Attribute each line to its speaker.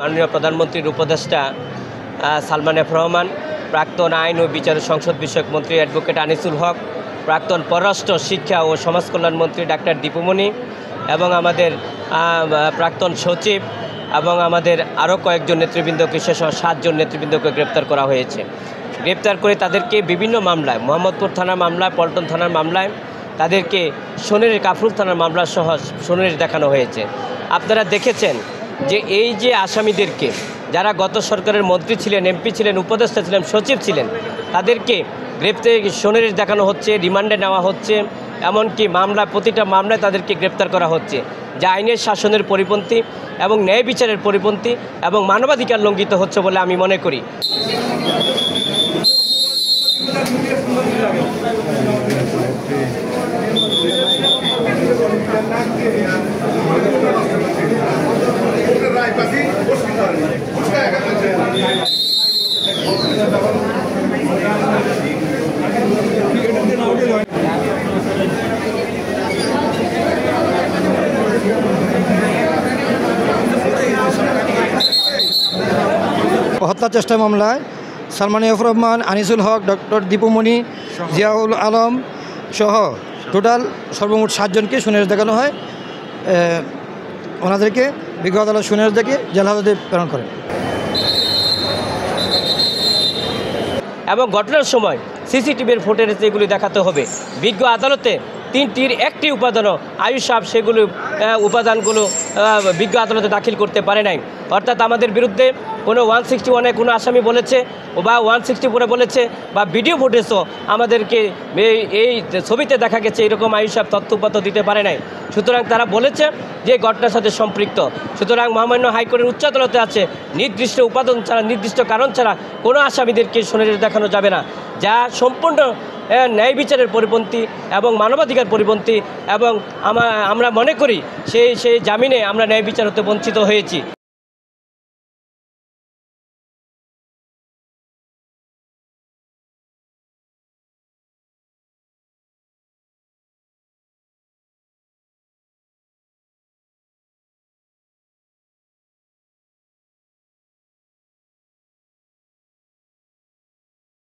Speaker 1: মাননীয় প্রধানমন্ত্রীর উপদেষ্টা সালমান এফ রহমান, প্রাক্তন আইন ও বিচার সংসদ বিষয়ক মন্ত্রী অ্যাডভোকেট আনিসুল হক, প্রাক্তন পররাষ্ট্র শিক্ষা ও সমাজ কল্যাণ মন্ত্রী ডাক্তার দীপুমণি এবং আমাদের প্রাক্তন সচিব এবং আমাদের আরও কয়েকজন নেতৃবৃন্দকে সহ 7 জন নেতৃবৃন্দকে গ্রেপ্তার করা হয়েছে। গ্রেপ্তার করে তাদেরকে বিভিন্ন মামলায়, মোহাম্মদপুর থানার মামলায়, পল্টন থানার মামলায়, তাদেরকে সোনারীর কাফরুল থানার মামলা সহ সোনারীর দেখানো হয়েছে। আপনারা দেখেছেন যে এই যে আসামিদেরকে, যারা গত সরকারের মন্ত্রী ছিলেন, এমপি ছিলেন, উপদেষ্টা ছিলেন, সচিব ছিলেন, তাদেরকে গ্রেপ্তার সোনারীর দেখানো হচ্ছে, রিমান্ডে নেওয়া হচ্ছে, এমনকি প্রতিটা মামলায় তাদেরকে গ্রেপ্তার করা হচ্ছে, যা আইনের শাসনের পরিপন্থী এবং ন্যায় বিচারের পরিপন্থী এবং মানবাধিকার লঙ্ঘিত হচ্ছে বলে আমি মনে করি।
Speaker 2: হত্যা চেষ্টা মামলায় সালমান এফ রহমান, আনিসুল হক, ডক্টর দীপুমণি, জিয়াউল আলম সহ টোটাল সর্বমোট 7 জনকে সুনির্দেশ দেখানো হয়। ওনাদেরকে বিজ্ঞ আদালত সুনির্দেশ দেখে জেল হাজতে প্রেরণ করেন
Speaker 1: এবং ঘটনার সময় সিসিটিভির ফুটেজে এগুলি দেখাতে হবে। বিজ্ঞ আদালতে 3টির একটি উপাদানও আয়ুষ সাহেব সেগুলো উপাদানগুলো বিজ্ঞ আদালতে দাখিল করতে পারে নাই। অর্থাৎ আমাদের বিরুদ্ধে কোনো 161-এ কোনো আসামি বলেছে বা 164-এ বলেছে বা ভিডিও ফুটেজও আমাদেরকে এই ছবিতে দেখা গেছে এরকম আয়ুষ সাহেব তথ্যপত্র দিতে পারে নাই। সুতরাং তারা বলেছে যে ঘটনার সাথে সম্পৃক্ত। সুতরাং মহামান্য হাইকোর্টের উচ্চ আদালতে আছে নির্দিষ্ট উপাদান ছাড়া, নির্দিষ্ট কারণ ছাড়া কোনো আসামিদেরকে সুনির্দেশ দেখানো যাবে না, যা সম্পূর্ণ ন্যায় বিচারের পরিপন্থী এবং মানবাধিকার পরিপন্থী এবং আমরা মনে করি সেই জামিনে আমরা ন্যায় বিচার হতে বঞ্চিত হয়েছি।